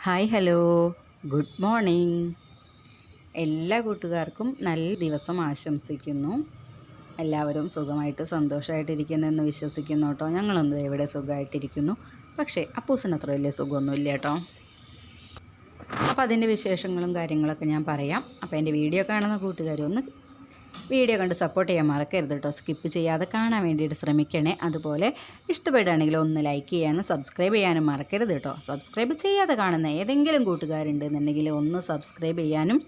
Hi hello good morning. എല്ലാ കൂട്ടുകാർക്കും നല്ല ദിവസം ആശംസിക്കുന്നു. എല്ലാവരും സുഖമായിട്ട് സന്തോഷമായിട്ടിരിക്കുന്നെന്ന് വിശ്വസിക്കുന്നു കേട്ടോ. ഞങ്ങളൊന്നും ഇവിടെ സുഖമായിട്ടിരിക്കുന്നു. പക്ഷേ അപ്പൂസിന് അത്ര വലിയ സുഖമൊന്നുമില്ല കേട്ടോ. അപ്പോൾ അതിൻ്റെ വിശേഷങ്ങളും കാര്യങ്ങളൊക്കെ ഞാൻ പറയാം. അപ്പോൾ എൻ്റെ വീഡിയോ കാണുന്ന കൂട്ടുകാർ ഒന്ന് വീഡിയോ കണ്ട് സപ്പോർട്ട് ചെയ്യാൻ മറക്കരുത് കേട്ടോ. സ്കിപ്പ് ചെയ്യാതെ കാണാൻ വേണ്ടിയിട്ട് ശ്രമിക്കണേ. അതുപോലെ ഇഷ്ടപ്പെടുകയാണെങ്കിൽ ഒന്ന് ലൈക്ക് ചെയ്യാനും സബ്സ്ക്രൈബ് ചെയ്യാനും മറക്കരുത് കേട്ടോ. സബ്സ്ക്രൈബ് ചെയ്യാതെ കാണുന്ന ഏതെങ്കിലും കൂട്ടുകാരുണ്ടെന്നുണ്ടെങ്കിൽ ഒന്ന് സബ്സ്ക്രൈബ് ചെയ്യാനും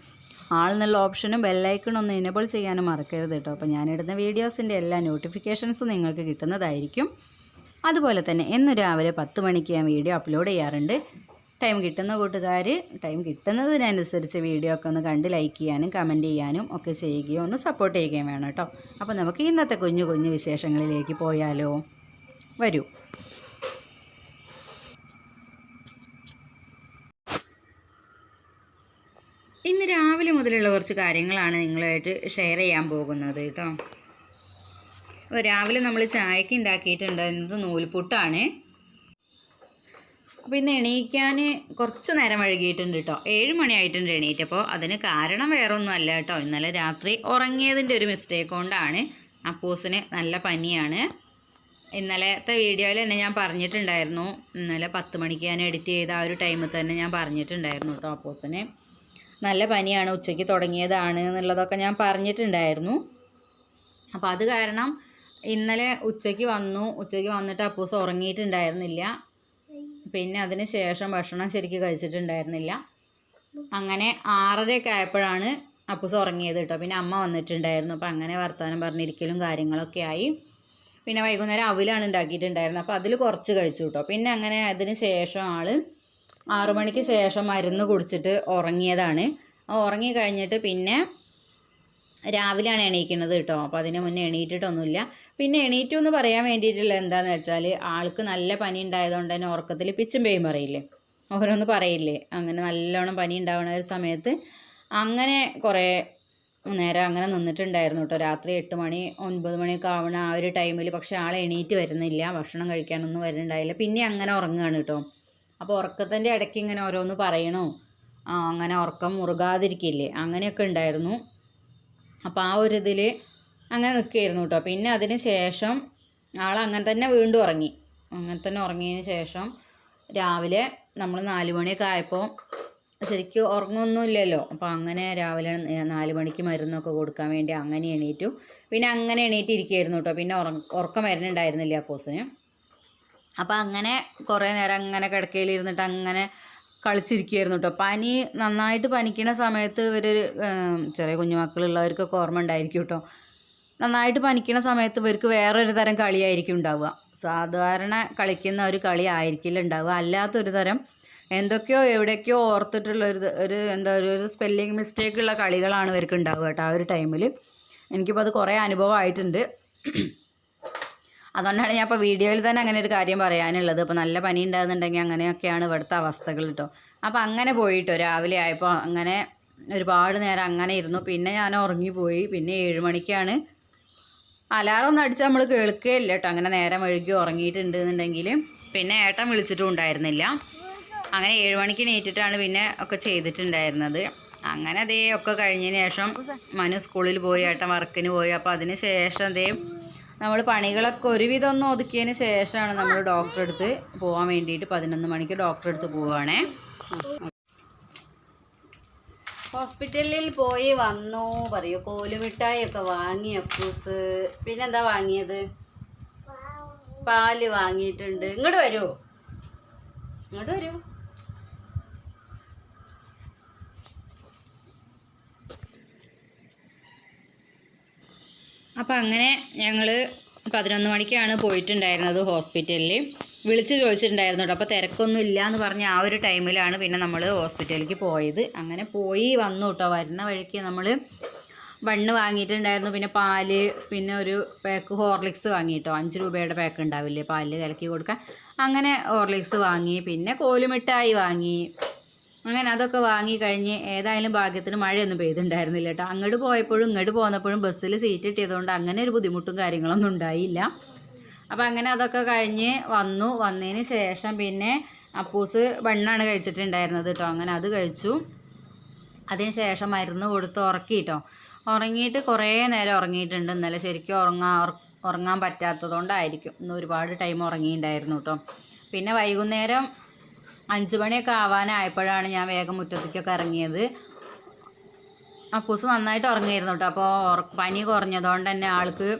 ആളെന്നുള്ള ഓപ്ഷനും ബെല്ലൈക്കണും ഒന്ന് എനേബിൾ ചെയ്യാനും മറക്കരുത് കേട്ടോ. അപ്പോൾ ഞാനിടുന്ന വീഡിയോസിൻ്റെ എല്ലാ നോട്ടിഫിക്കേഷൻസും നിങ്ങൾക്ക് കിട്ടുന്നതായിരിക്കും. അതുപോലെ തന്നെ ഇന്ന് രാവിലെ 10 മണിക്ക് ഞാൻ വീഡിയോ അപ്ലോഡ് ചെയ്യാറുണ്ട്. ടൈം കിട്ടുന്ന കൂട്ടുകാർ ടൈം കിട്ടുന്നതിനനുസരിച്ച് വീഡിയോ ഒക്കെ ഒന്ന് കണ്ട് ലൈക്ക് ചെയ്യാനും കമൻറ്റ് ചെയ്യാനും ഒക്കെ ചെയ്യുകയോ ഒന്ന് സപ്പോർട്ട് ചെയ്യുകയും വേണം കേട്ടോ. അപ്പോൾ നമുക്ക് ഇന്നത്തെ കുഞ്ഞു കുഞ്ഞു വിശേഷങ്ങളിലേക്ക് പോയാലോ? വരൂ. ഇന്ന് രാവിലെ മുതലുള്ള കുറച്ച് കാര്യങ്ങളാണ് നിങ്ങളുമായിട്ട് ഷെയർ ചെയ്യാൻ പോകുന്നത് കേട്ടോ. അപ്പോൾ രാവിലെ നമ്മൾ ചായക്ക് ഉണ്ടാക്കിയിട്ടുണ്ടായിരുന്നത് നൂൽപുട്ടാണ്. അപ്പോൾ ഇന്ന് എണീക്കാൻ കുറച്ച് നേരം വൈകിയിട്ടുണ്ട് കേട്ടോ. 7 മണിയായിട്ടുണ്ട് എണീറ്റപ്പോൾ. അതിന് കാരണം വേറെ ഒന്നും അല്ല കേട്ടോ. ഇന്നലെ രാത്രി ഉറങ്ങിയതിൻ്റെ ഒരു മിസ്റ്റേക്ക് കൊണ്ടാണ്. അപ്പൂസിന് നല്ല പനിയാണ്. ഇന്നലത്തെ വീഡിയോയിൽ തന്നെ ഞാൻ പറഞ്ഞിട്ടുണ്ടായിരുന്നു. ഇന്നലെ 10 മണിക്ക് ഞാൻ എഡിറ്റ് ചെയ്ത ആ ഒരു ടൈമിൽ തന്നെ ഞാൻ പറഞ്ഞിട്ടുണ്ടായിരുന്നു കേട്ടോ. അപ്പൂസിന് നല്ല പനിയാണ്, ഉച്ചയ്ക്ക് തുടങ്ങിയതാണ് എന്നുള്ളതൊക്കെ ഞാൻ പറഞ്ഞിട്ടുണ്ടായിരുന്നു. അപ്പോൾ അത് കാരണം ഇന്നലെ ഉച്ചയ്ക്ക് വന്നിട്ട് അപ്പൂസ് ഉറങ്ങിയിട്ടുണ്ടായിരുന്നില്ല. പിന്നെ അതിന് ശേഷം ഭക്ഷണം ശരിക്കും കഴിച്ചിട്ടുണ്ടായിരുന്നില്ല. അങ്ങനെ 6:30 ആയപ്പോഴാണ് അപ്പൂസ് ഉറങ്ങിയത് കേട്ടോ. പിന്നെ അമ്മ വന്നിട്ടുണ്ടായിരുന്നു. അപ്പോൾ അങ്ങനെ വർത്തമാനം പറഞ്ഞിരിക്കലും കാര്യങ്ങളൊക്കെ ആയി. പിന്നെ വൈകുന്നേരം അവിലാണ് ഉണ്ടാക്കിയിട്ടുണ്ടായിരുന്നത്. അപ്പോൾ അതിൽ കുറച്ച് കഴിച്ചു കേട്ടോ. പിന്നെ അങ്ങനെ അതിന് ശേഷം 6 മണിക്ക് ശേഷം മരുന്ന് കുടിച്ചിട്ട് ഉറങ്ങിയതാണ്. ഉറങ്ങി കഴിഞ്ഞിട്ട് പിന്നെ രാവിലെയാണ് എണീക്കുന്നത് കേട്ടോ. അപ്പോൾ അതിന് മുന്നേ എണീറ്റിട്ടൊന്നുമില്ല. പിന്നെ എണീറ്റു എന്ന് പറയാൻ വേണ്ടിയിട്ടുള്ള എന്താണെന്ന് വെച്ചാൽ ആൾക്ക് നല്ല പനി ഉണ്ടായതുകൊണ്ട് തന്നെ ഉറക്കത്തിൽ പിച്ചും പേയും പറയില്ലേ, ഓരോന്ന് പറയില്ലേ, അങ്ങനെ നല്ലോണം പനി ഉണ്ടാവുന്ന ഒരു സമയത്ത് അങ്ങനെ കുറേ നേരം അങ്ങനെ നിന്നിട്ടുണ്ടായിരുന്നു കേട്ടോ. രാത്രി 8 മണി 9 മണിയൊക്കെ ആവണ ആ ഒരു ടൈമിൽ. പക്ഷേ ആൾ എണീറ്റ് വരുന്നില്ല, ഭക്ഷണം കഴിക്കാനൊന്നും വരുന്നുണ്ടായില്ല. പിന്നെ അങ്ങനെ ഉറങ്ങുകയാണ് കേട്ടോ. അപ്പോൾ ഉറക്കത്തിൻ്റെ ഇടയ്ക്ക് ഇങ്ങനെ ഓരോന്ന് പറയണോ, അങ്ങനെ ഉറക്കം മുറുകാതിരിക്കില്ലേ, അങ്ങനെയൊക്കെ ഉണ്ടായിരുന്നു. അപ്പോൾ ആ ഒരു ഇതിൽ അങ്ങനെ നിൽക്കുകയായിരുന്നു കേട്ടോ. പിന്നെ അതിന് ശേഷം അങ്ങനെ തന്നെ വീണ്ടും ഉറങ്ങി. അങ്ങനെ തന്നെ ഉറങ്ങിയതിന് ശേഷം രാവിലെ നമ്മൾ 4 മണിയൊക്കെ ആയപ്പോൾ ശരിക്കും ഉറങ്ങൊന്നുമില്ലല്ലോ. അപ്പോൾ അങ്ങനെ രാവിലെ 4 മണിക്ക് മരുന്നൊക്കെ കൊടുക്കാൻ വേണ്ടി അങ്ങനെ എണീറ്റു. പിന്നെ അങ്ങനെ എണീറ്റിരിക്കുകയായിരുന്നു കേട്ടോ. പിന്നെ ഉറക്കം വരുന്നുണ്ടായിരുന്നില്ല അപ്പോസിന്. അപ്പോൾ അങ്ങനെ കുറേ നേരം അങ്ങനെ കിടക്കയിലിരുന്നിട്ട് അങ്ങനെ കളിച്ചിരിക്കുകയായിരുന്നു കേട്ടോ. പനി നന്നായിട്ട് പനിക്കുന്ന സമയത്ത് ചെറിയ കുഞ്ഞുമക്കളുള്ളവർക്കൊക്കെ ഓർമ്മ ഉണ്ടായിരിക്കും കേട്ടോ. നന്നായിട്ട് പനിക്കുന്ന സമയത്ത് ഇവർക്ക് വേറൊരു തരം കളിയായിരിക്കും ഉണ്ടാവുക. സാധാരണ കളിക്കുന്ന ഒരു കളി ആയിരിക്കില്ല ഉണ്ടാവുക. അല്ലാത്തൊരു തരം എന്തൊക്കെയോ എവിടേക്കോ ഓർത്തിട്ടുള്ള ഒരു സ്പെല്ലിങ് മിസ്റ്റേക്കുള്ള കളികളാണ് ഇവർക്ക് ഉണ്ടാവുക കേട്ടോ ആ ഒരു ടൈമിൽ. എനിക്കിപ്പോൾ അത് കുറേ അനുഭവമായിട്ടുണ്ട്. അതുകൊണ്ടാണ് ഞാൻ ഇപ്പോൾ വീഡിയോയിൽ തന്നെ അങ്ങനെ ഒരു കാര്യം പറയാനുള്ളത്. അപ്പോൾ നല്ല പനി ഉണ്ടാകുന്നുണ്ടെങ്കിൽ അങ്ങനെയൊക്കെയാണ് ഇവിടുത്തെ അവസ്ഥകൾ കേട്ടോ. അപ്പോൾ അങ്ങനെ പോയിട്ടോ രാവിലെ ആയപ്പോൾ അങ്ങനെ ഒരുപാട് നേരം അങ്ങനെ ഇരുന്നു. പിന്നെ ഞാൻ ഉറങ്ങിപ്പോയി. പിന്നെ 7 മണിക്കാണ് അലാറം ഒന്ന് അടിച്ച് നമ്മൾ കേൾക്കുകയില്ല കേട്ടോ. അങ്ങനെ നേരം വഴുകി ഉറങ്ങിയിട്ടുണ്ട് എന്നുണ്ടെങ്കിൽ. പിന്നെ ഏട്ടൻ വിളിച്ചിട്ടും ഉണ്ടായിരുന്നില്ല. അങ്ങനെ 7 മണിക്ക് എണീറ്റിട്ടാണ് പിന്നെ ഒക്കെ ചെയ്തിട്ടുണ്ടായിരുന്നത്. അങ്ങനെ അതേ ഒക്കെ കഴിഞ്ഞതിന് ശേഷം മനു സ്കൂളിൽ പോയി, ഏട്ടൻ വർക്കിന് പോയി. അപ്പോൾ അതിന് ശേഷം നമ്മൾ പണികളൊക്കെ ഒരുവിധം ഒന്ന് ഒതുക്കിയതിന് ശേഷമാണ് നമ്മൾ ഡോക്ടറെ അടുത്ത് പോകാൻ വേണ്ടിയിട്ട് 11 മണിക്ക് ഡോക്ടറെ അടുത്ത് പോവുകയാണേ. ഹോസ്പിറ്റലിൽ പോയി വന്നു പറയൂ. കോലുമിഠായി ഒക്കെ വാങ്ങി അപ്പൂസ്. പിന്നെന്താ വാങ്ങിയത്? പാല് വാങ്ങിയിട്ടുണ്ട്. ഇങ്ങോട്ട് വരൂ. അപ്പോൾ അങ്ങനെ ഞങ്ങൾ 11 മണിക്കാണ് പോയിട്ടുണ്ടായിരുന്നത് ഹോസ്പിറ്റലിൽ. വിളിച്ച് ചോദിച്ചിട്ടുണ്ടായിരുന്നു കേട്ടോ. അപ്പോൾ തിരക്കൊന്നും ഇല്ല എന്ന് പറഞ്ഞ ആ ഒരു ടൈമിലാണ് പിന്നെ നമ്മൾ ഹോസ്പിറ്റലിലേക്ക് പോയത്. അങ്ങനെ പോയി വന്നു കേട്ടോ. വരുന്ന വഴിക്ക് നമ്മൾ ബണ്ണ് വാങ്ങിയിട്ടുണ്ടായിരുന്നു, പിന്നെ പാല്, പിന്നെ ഒരു പാക്ക് ഹോർലിക്സ് വാങ്ങി കേട്ടോ. 5 രൂപയുടെ പാക്ക് ഉണ്ടാവില്ലേ പാലിൽ കലക്കി കൊടുക്കാൻ. അങ്ങനെ ഹോർലിക്സ് വാങ്ങി. പിന്നെ കോലുമിഠായി വാങ്ങി. അങ്ങനെ അതൊക്കെ വാങ്ങി കഴിഞ്ഞ് ഏതായാലും ഭാഗ്യത്തിന് മഴയൊന്നും പെയ്തിട്ടുണ്ടായിരുന്നില്ല കേട്ടോ. അങ്ങോട്ട് പോയപ്പോഴും ഇങ്ങോട്ട് പോന്നപ്പോഴും ബസ്സിൽ സീറ്റ് കിട്ടിയതുകൊണ്ട് അങ്ങനെ ഒരു ബുദ്ധിമുട്ടും കാര്യങ്ങളൊന്നും ഉണ്ടായില്ല. അപ്പോൾ അങ്ങനെ അതൊക്കെ കഴിഞ്ഞ് വന്നതിന് ശേഷം പിന്നെ അപ്പൂസ് ബണ്ണാണ് കഴിച്ചിട്ടുണ്ടായിരുന്നത് കേട്ടോ. അങ്ങനെ അത് കഴിച്ചു. അതിന് ശേഷം മരുന്ന് കൊടുത്ത് ഉറക്കി കേട്ടോ. ഉറങ്ങിയിട്ട് കുറേ നേരം ഉറങ്ങിയിട്ടുണ്ട്. ഇന്നലെ ശരിക്കും ഉറങ്ങാൻ പറ്റാത്തതുകൊണ്ടായിരിക്കും ഇന്ന് ഒരുപാട് ടൈം ഉറങ്ങിയിട്ടുണ്ടായിരുന്നു കേട്ടോ. പിന്നെ വൈകുന്നേരം 5 മണിയൊക്കെ ആവാനായപ്പോഴാണ് ഞാൻ വേഗം മുറ്റത്തേക്കൊക്കെ ഇറങ്ങിയത്. അപ്പൂസ് നന്നായിട്ട് ഉറങ്ങിയിരുന്നു കേട്ടോ. അപ്പോൾ പനി കുറഞ്ഞതുകൊണ്ട് തന്നെ ആൾക്ക്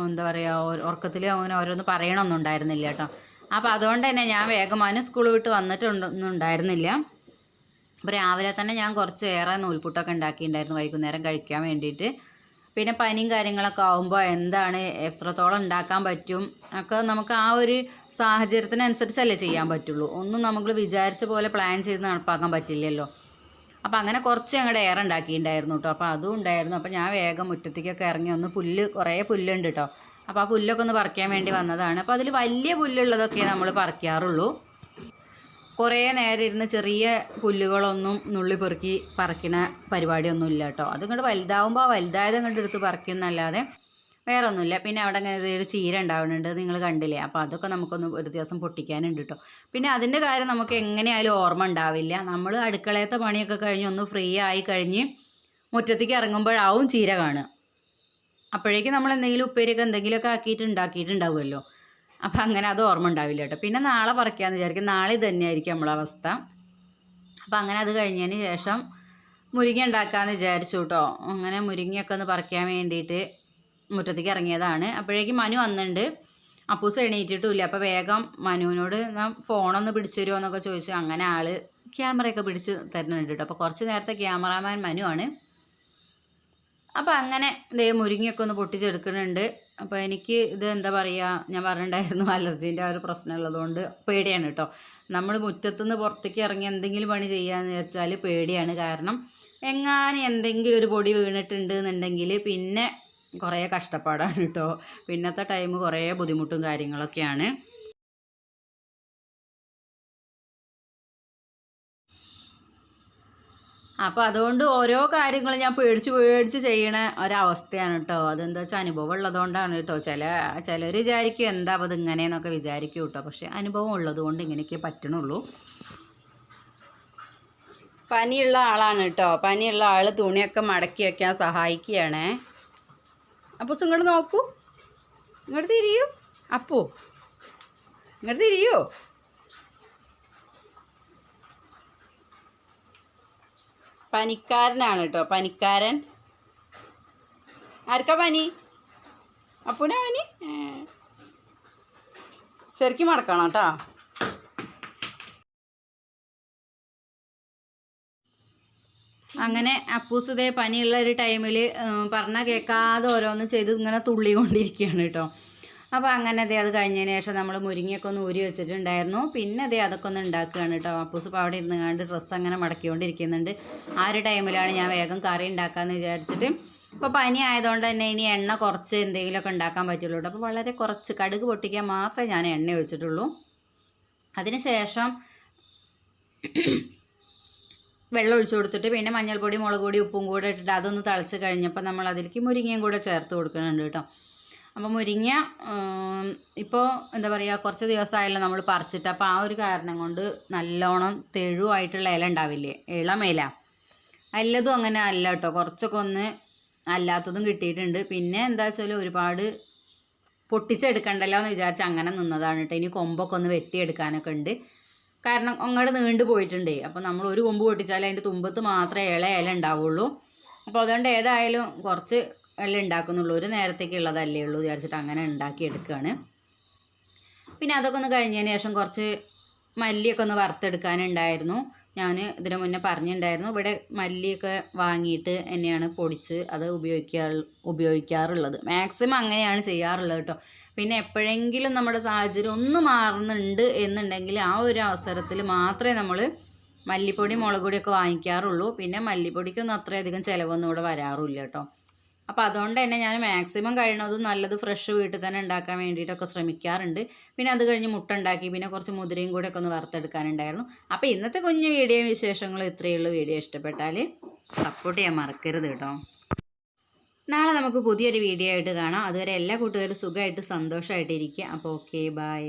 എന്താ പറയുക, ഉറക്കത്തിൽ അങ്ങനെ ഓരോന്ന് പറയണമൊന്നും ഉണ്ടായിരുന്നില്ല കേട്ടോ. അപ്പോൾ അതുകൊണ്ട് തന്നെ ഞാൻ വേഗം സ്കൂൾ വിട്ട് വന്നിട്ടൊന്നും ഉണ്ടായിരുന്നില്ല. അപ്പോൾ രാവിലെ തന്നെ ഞാൻ കുറച്ചേറെ നൂൽപുട്ടൊക്കെ ഉണ്ടാക്കിയിട്ടുണ്ടായിരുന്നു വൈകുന്നേരം കഴിക്കാൻ വേണ്ടിയിട്ട്. പിന്നെ പനിയും കാര്യങ്ങളൊക്കെ ആകുമ്പോൾ എന്താണ് എത്രത്തോളം ഉണ്ടാക്കാൻ പറ്റും ഒക്കെ നമുക്ക് ആ ഒരു സാഹചര്യത്തിനനുസരിച്ചല്ലേ ചെയ്യാൻ പറ്റുള്ളൂ. ഒന്നും നമുക്ക് വിചാരിച്ച പോലെ പ്ലാൻ ചെയ്ത് നടപ്പാക്കാൻ പറ്റില്ലല്ലോ. അപ്പോൾ അങ്ങനെ കുറച്ച് ഞങ്ങളുടെ ഏറെ ഉണ്ടാക്കിയിട്ടുണ്ടായിരുന്നു കേട്ടോ. അപ്പോൾ അതും ഉണ്ടായിരുന്നു. അപ്പോൾ ഞാൻ വേഗം മുറ്റത്തേക്കൊക്കെ ഇറങ്ങി ഒന്ന് കുറേ പുല്ലുണ്ട് കേട്ടോ. അപ്പോൾ ആ പുല്ലൊക്കെ ഒന്ന് പറിക്കാൻ വേണ്ടി വന്നതാണ്. അപ്പോൾ അതിൽ വലിയ പുല്ലുള്ളതൊക്കെ നമ്മൾ പറിക്കാറുള്ളൂ. കുറേ നേരം ഇരുന്ന് ചെറിയ പുല്ലുകളൊന്നും നുള്ളി പെറുക്കി പറിക്കണ പരിപാടിയൊന്നും ഇല്ല കേട്ടോ. അതിങ്ങോട്ട് വലുതാവുമ്പോൾ ആ വലുതായത് ഇങ്ങോട്ട് എടുത്ത് പറിക്കുന്നല്ലാതെ വേറെ ഒന്നുമില്ല. പിന്നെ അവിടെ അങ്ങനെ ഒരു ചീര ഉണ്ടാവുന്നുണ്ട്, നിങ്ങൾ കണ്ടില്ലേ. അപ്പോൾ അതൊക്കെ നമുക്കൊന്ന് ഒരു ദിവസം പൊട്ടിക്കാനുണ്ട് കേട്ടോ. പിന്നെ അതിൻ്റെ കാര്യം നമുക്ക് എങ്ങനെയായാലും ഓർമ്മ ഉണ്ടാവില്ല. നമ്മൾ അടുക്കളയത്തെ പണിയൊക്കെ കഴിഞ്ഞ് ഒന്ന് ഫ്രീ ആയി കഴിഞ്ഞ് മുറ്റത്തേക്ക് ഇറങ്ങുമ്പോഴാവും ചീര കാണുക. അപ്പോഴേക്കും നമ്മൾ എന്തെങ്കിലും ഉപ്പേരിയൊക്കെ എന്തെങ്കിലുമൊക്കെ ആക്കിയിട്ട് ഉണ്ടാക്കിയിട്ടുണ്ടാവുമല്ലോ. അപ്പം അങ്ങനെ അത് ഓർമ്മ ഉണ്ടാവില്ല കേട്ടോ. പിന്നെ നാളെ പറിക്കാമെന്ന് വിചാരിക്കും. നാളെ തന്നെയായിരിക്കും നമ്മളെ അവസ്ഥ. അപ്പം അങ്ങനെ അത് കഴിഞ്ഞതിന് ശേഷം മുരിങ്ങ ഉണ്ടാക്കാമെന്ന് വിചാരിച്ചു കേട്ടോ. അങ്ങനെ മുരിങ്ങയൊക്കെ ഒന്ന് പറിക്കാൻ വേണ്ടിയിട്ട് മുറ്റത്തേക്ക് ഇറങ്ങിയതാണ്. അപ്പോഴേക്കും മനു വന്നിട്ടുണ്ട്. അപ്പൂസ് എണീറ്റിട്ടുമില്ല. അപ്പോൾ വേഗം മനുവിനോട് ഞാൻ ഫോണൊന്ന് പിടിച്ചു തരുമോ എന്നൊക്കെ ചോദിച്ചു. അങ്ങനെ ആൾ ക്യാമറയൊക്കെ പിടിച്ച് തരുന്നുണ്ട് കേട്ടോ. അപ്പോൾ കുറച്ച് നേരത്തെ ക്യാമറാമാൻ മനു ആണ്. അപ്പോൾ അങ്ങനെ മുരിങ്ങയൊക്കെ ഒന്ന് പൊട്ടിച്ചെടുക്കുന്നുണ്ട്. അപ്പോൾ എനിക്ക് ഇത് എന്താ പറയുക, ഞാൻ പറഞ്ഞിട്ടുണ്ടായിരുന്നു അലർജീൻ്റെ ആ ഒരു പ്രശ്നം ഉള്ളതുകൊണ്ട് പേടിയാണ് കേട്ടോ. നമ്മൾ മുറ്റത്തുനിന്ന് പുറത്തേക്ക് ഇറങ്ങി എന്തെങ്കിലും പണി ചെയ്യാമെന്ന് വിചാരിച്ചാൽ പേടിയാണ്. കാരണം എങ്ങാനും എന്തെങ്കിലും ഒരു പൊടി വീണിട്ടുണ്ട് എന്നുണ്ടെങ്കിൽ പിന്നെ കുറേ കഷ്ടപ്പാടാണ് കേട്ടോ. പിന്നത്തെ ടൈം കുറേ ബുദ്ധിമുട്ടും കാര്യങ്ങളൊക്കെയാണ്. അപ്പോൾ അതുകൊണ്ട് ഓരോ കാര്യങ്ങളും ഞാൻ പേടിച്ച് ചെയ്യണ ഒരവസ്ഥയാണ് കേട്ടോ. അതെന്താ വെച്ചാൽ അനുഭവം ഉള്ളതുകൊണ്ടാണ് കേട്ടോ. ചിലർ വിചാരിക്കും എന്താ അപ്പോൾ ഇതിങ്ങനെയെന്നൊക്കെ വിചാരിക്കും കേട്ടോ. പക്ഷേ അനുഭവം ഉള്ളത് കൊണ്ട് ഇങ്ങനെയൊക്കെ പറ്റണുള്ളൂ. പനിയുള്ള ആളാണ് കേട്ടോ. പനിയുള്ള ആൾ തുണിയൊക്കെ മടക്കി വയ്ക്കാൻ സഹായിക്കുകയാണേ. അപ്പോൾ ഇങ്ങോട്ട് നോക്കൂ, ഇങ്ങോട്ട് തിരിയൂ. അപ്പോ ഇങ്ങോട്ട് തിരിയൂ. പനിക്കാരനാണ് കേട്ടോ, പനിക്കാരൻ. ആർക്കാ പനി? അപ്പൂനാ പനി? ശരിക്കും മടക്കണം കേട്ടോ. അങ്ങനെ അപ്പൂസ് ഇതേ പനിയുള്ള ഒരു ടൈമിൽ പറഞ്ഞാൽ കേൾക്കാതെ ഓരോന്ന് ചെയ്ത് ഇങ്ങനെ തുള്ളിക്കൊണ്ടിരിക്കുകയാണ് കേട്ടോ. അപ്പോൾ അങ്ങനെ അത് കഴിഞ്ഞതിന് ശേഷം നമ്മൾ മുരിങ്ങയൊക്കെ ഒന്ന് ഊരി വെച്ചിട്ടുണ്ടായിരുന്നു. പിന്നെ അതൊക്കെ ഒന്ന് ഉണ്ടാക്കുകയാണ് കേട്ടോ. അപ്പൂസ് ഇപ്പോൾ അവിടെ ഇരുന്നുകൊണ്ട് ഡ്രസ്സ് അങ്ങനെ മടക്കിക്കൊണ്ടിരിക്കുന്നുണ്ട്. ആ ഒരു ടൈമിലാണ് ഞാൻ വേഗം കറി ഉണ്ടാക്കാമെന്ന് വിചാരിച്ചിട്ട്. ഇപ്പോൾ പനി ആയതുകൊണ്ട് തന്നെ ഇനി എണ്ണ കുറച്ച് എന്തെങ്കിലുമൊക്കെ ഉണ്ടാക്കാൻ പറ്റുള്ളൂ കേട്ടോ. അപ്പോൾ വളരെ കുറച്ച് കടുക് പൊട്ടിക്കാൻ മാത്രമേ ഞാൻ എണ്ണ ഒഴിച്ചിട്ടുള്ളൂ. അതിന് ശേഷം വെള്ളം ഒഴിച്ചു കൊടുത്തിട്ട് പിന്നെ മഞ്ഞൾപ്പൊടി, മുളക് പൊടി, ഉപ്പും കൂടെ ഇട്ടിട്ട് അതൊന്ന് തിളച്ച് കഴിഞ്ഞപ്പോൾ നമ്മൾ അതിലേക്ക് മുരിങ്ങയും കൂടെ ചേർത്ത് കൊടുക്കുന്നുണ്ട് കേട്ടോ. അപ്പോൾ മുരിങ്ങ ഇപ്പോൾ എന്താ പറയുക, കുറച്ച് ദിവസമായല്ലോ നമ്മൾ പറിച്ചിട്ട്. അപ്പോൾ ആ ഒരു കാരണം കൊണ്ട് നല്ലോണം തെഴുവായിട്ടുള്ള ഇല ഉണ്ടാവില്ലേ, ഇളം ഇല, എല്ലാതും അങ്ങനെ അല്ല കേട്ടോ. കുറച്ചൊക്കെ ഒന്ന് അല്ലാത്തതും കിട്ടിയിട്ടുണ്ട്. പിന്നെ എന്താ വെച്ചാൽ ഒരുപാട് പൊട്ടിച്ചെടുക്കണ്ടല്ലോ എന്ന് വിചാരിച്ച് അങ്ങനെ നിന്നതാണ് കേട്ടോ. ഇനി കൊമ്പൊക്കെ ഒന്ന് വെട്ടിയെടുക്കാനൊക്കെ ഉണ്ട്. കാരണം അങ്ങോട്ട് നീണ്ടു പോയിട്ടുണ്ടേ. അപ്പോൾ നമ്മൾ ഒരു കൊമ്പ് പൊട്ടിച്ചാൽ അതിൻ്റെ തുമ്പത്ത് മാത്രമേ ഇല ഉണ്ടാവുള്ളൂ. അപ്പോൾ അതുകൊണ്ട് ഏതായാലും കുറച്ച് എല്ലാം ഉണ്ടാക്കുന്നുള്ളൂ, ഒരു നേരത്തേക്കുള്ളതല്ലേ ഉള്ളൂ വിചാരിച്ചിട്ട് അങ്ങനെ ഉണ്ടാക്കിയെടുക്കുകയാണ്. പിന്നെ അതൊക്കെ ഒന്ന് കഴിഞ്ഞതിന് ശേഷം കുറച്ച് മല്ലിയൊക്കെ ഒന്ന് വറുത്തെടുക്കാനുണ്ടായിരുന്നു. ഞാൻ ഇതിന് മുന്നേ പറഞ്ഞിട്ടുണ്ടായിരുന്നു, ഇവിടെ മല്ലിയൊക്കെ വാങ്ങിയിട്ട് തന്നെയാണ് പൊടിച്ച് അത് ഉപയോഗിക്കാറുള്ളത്. മാക്സിമം അങ്ങനെയാണ് ചെയ്യാറുള്ളത് കേട്ടോ. പിന്നെ എപ്പോഴെങ്കിലും നമ്മുടെ സാഹചര്യം ഒന്ന് മാറുന്നുണ്ട് എന്നുണ്ടെങ്കിൽ ആ ഒരു അവസരത്തിൽ മാത്രമേ നമ്മൾ മല്ലിപ്പൊടി, മുളക് പൊടിയൊക്കെ വാങ്ങിക്കാറുള്ളൂ. പിന്നെ മല്ലിപ്പൊടിക്കൊന്നും അത്രയധികം ചിലവൊന്നും ഇവിടെ വരാറില്ല കേട്ടോ. അപ്പോൾ അതുകൊണ്ട് തന്നെ ഞാൻ മാക്സിമം കഴിയുന്നതും നല്ലത് ഫ്രഷ് വീട്ടിൽ തന്നെ ഉണ്ടാക്കാൻ വേണ്ടിയിട്ടൊക്കെ ശ്രമിക്കാറുണ്ട്. പിന്നെ അത് കഴിഞ്ഞ് മുട്ട ഉണ്ടാക്കി, പിന്നെ കുറച്ച് മുതിരയും കൂടെ ഒക്കെ ഒന്ന് വറുത്തെടുക്കാനുണ്ടായിരുന്നു. അപ്പോൾ ഇന്നത്തെ കുഞ്ഞു വീഡിയോയും വിശേഷങ്ങളും ഇത്രയേ ഉള്ളൂ. വീഡിയോ ഇഷ്ടപ്പെട്ടാൽ സപ്പോർട്ട് ചെയ്യാൻ മറക്കരുത് കേട്ടോ. നാളെ നമുക്ക് പുതിയൊരു വീഡിയോ ആയിട്ട് കാണാം. അതുവരെ എല്ലാ കൂട്ടുകാരും സുഖമായിട്ട് സന്തോഷമായിട്ടിരിക്കുക. അപ്പോൾ ഓക്കെ, ബൈ.